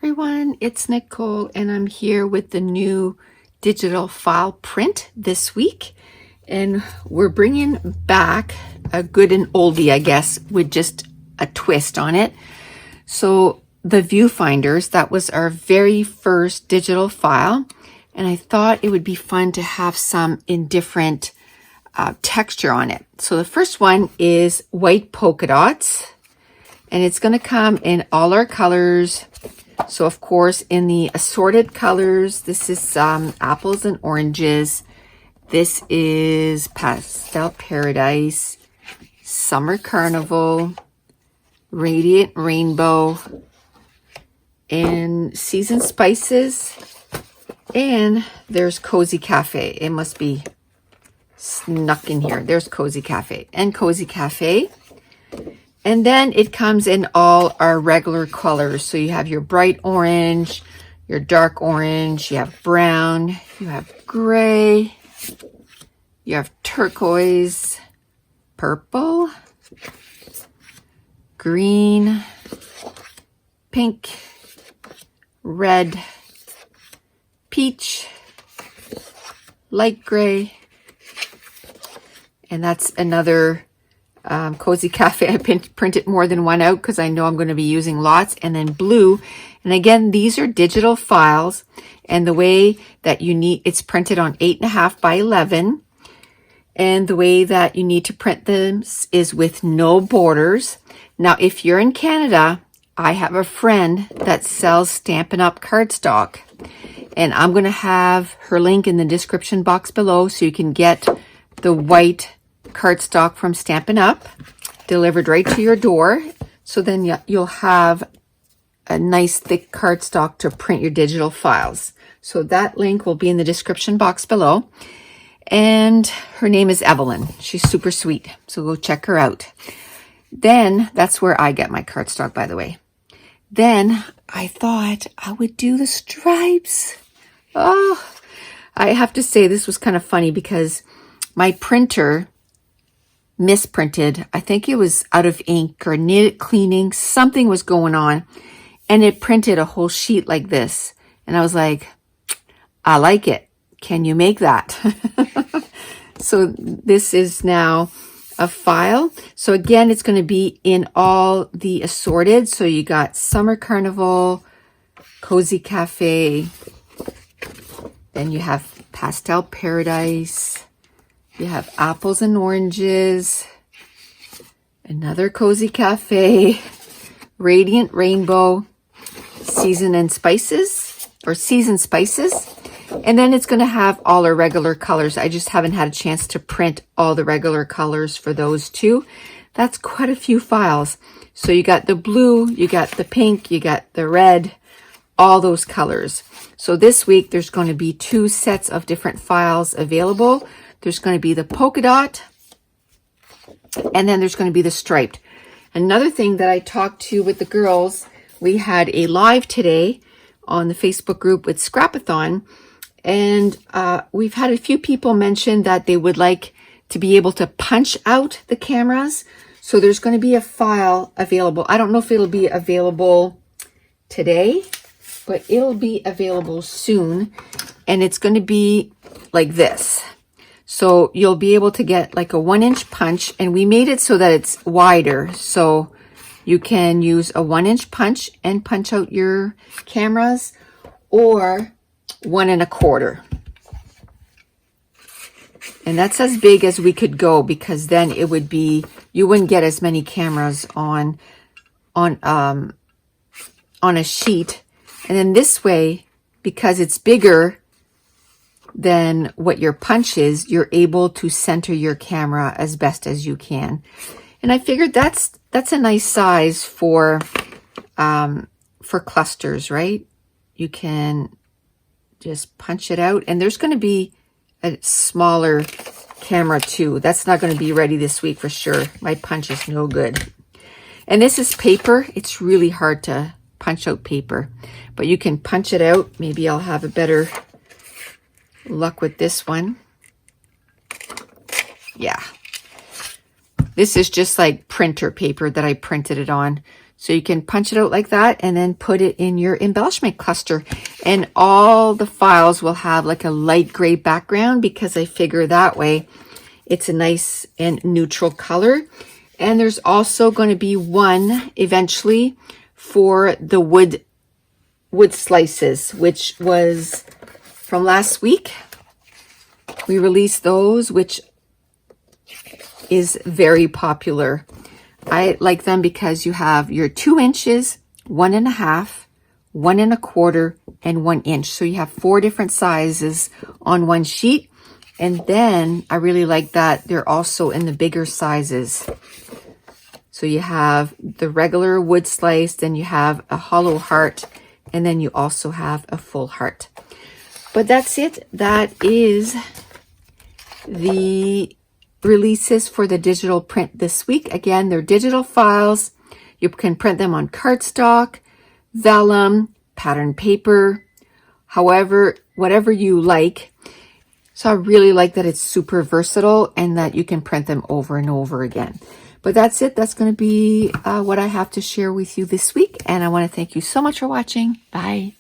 Everyone, it's Nicole and I'm here with the new digital file print this week, and we're bringing back a good and oldie, I guess, with just a twist on it. So the Viewfinders, that was our very first digital file, and I thought it would be fun to have some in different texture on it. So the first one is white polka dots, and it's going to come in all our colors. So of course, in the assorted colors, this is apples and oranges. This is Pastel Paradise, Summer Carnival, Radiant Rainbow, and Seasoned Spices. And there's Cozy Cafe. It must be snuck in here. There's Cozy Cafe and Cozy Cafe. And then it comes in all our regular colors. So you have your bright orange, your dark orange, you have brown, you have gray, you have turquoise, purple, green, pink, red, peach, light gray, and that's another Cozy Cafe. I printed more than one out because I know I'm going to be using lots. And then blue. And again, these are digital files. And the way that you need, it's printed on 8.5 by 11. And the way that you need to print them is with no borders. Now, if you're in Canada, I have a friend that sells Stampin' Up! Cardstock. And I'm going to have her link in the description box below so you can get the white cardstock from Stampin' Up! Delivered right to your door. So then you'll have a nice thick cardstock to print your digital files. So that link will be in the description box below. And her name is Evelyn. She's super sweet. So go check her out. Then that's where I get my cardstock, by the way. Then I thought I would do the stripes. Oh, I have to say this was kind of funny because my printer misprinted. I think it was out of ink or needed cleaning. Something was going on, and it printed a whole sheet like this. And I was like, I like it. Can you make that? So this is now a file. So again, it's going to be in all the assorted. So you got Summer Carnival, Cozy Cafe, then you have Pastel Paradise, you have apples and oranges, another Cozy Cafe, Radiant Rainbow, Seasoned Spices, and then it's going to have all our regular colors. I just haven't had a chance to print all the regular colors for those two. That's quite a few files. So you got the blue, you got the pink, you got the red, all those colors. So this week there's going to be 2 sets of different files available. There's going to be the polka dot, and then there's going to be the striped. Another thing that I talked to with the girls, we had a live today on the Facebook group with Scrapathon, and we've had a few people mention that they would like to be able to punch out the cameras. So there's going to be a file available. I don't know if it'll be available today, but it'll be available soon, and it's going to be like this. So you'll be able to get like a 1-inch punch, and we made it so that it's wider. So you can use a 1-inch punch and punch out your cameras, or 1 1/4. And that's as big as we could go, because then it would be, you wouldn't get as many cameras on a sheet. And then this way, because it's bigger than what your punch is, you're able to center your camera as best as you can. And I figured that's a nice size for clusters, right? You can just punch it out, and there's going to be a smaller camera too. That's not going to be ready this week for sure. My punch is no good. And this is paper. It's really hard to punch out paper, but you can punch it out. Maybe I'll have a better luck with this one. Yeah. This is just like printer paper that I printed it on. So you can punch it out like that and then put it in your embellishment cluster. And all the files will have like a light gray background because I figure that way it's a nice and neutral color. And there's also going to be one eventually for the wood slices, which was from last week. We released those, which is very popular. I like them because you have your 2 inches, 1.5, 1 1/4, and 1 inch. So you have 4 different sizes on one sheet. And then I really like that they're also in the bigger sizes. So you have the regular wood slice, then you have a hollow heart, and then you also have a full heart. But that's it. That is the releases for the digital print this week. Again, they're digital files. You can print them on cardstock, vellum, pattern paper, however, whatever you like. So I really like that it's super versatile and that you can print them over and over again. But that's it. That's going to be what I have to share with you this week. And I want to thank you so much for watching. Bye.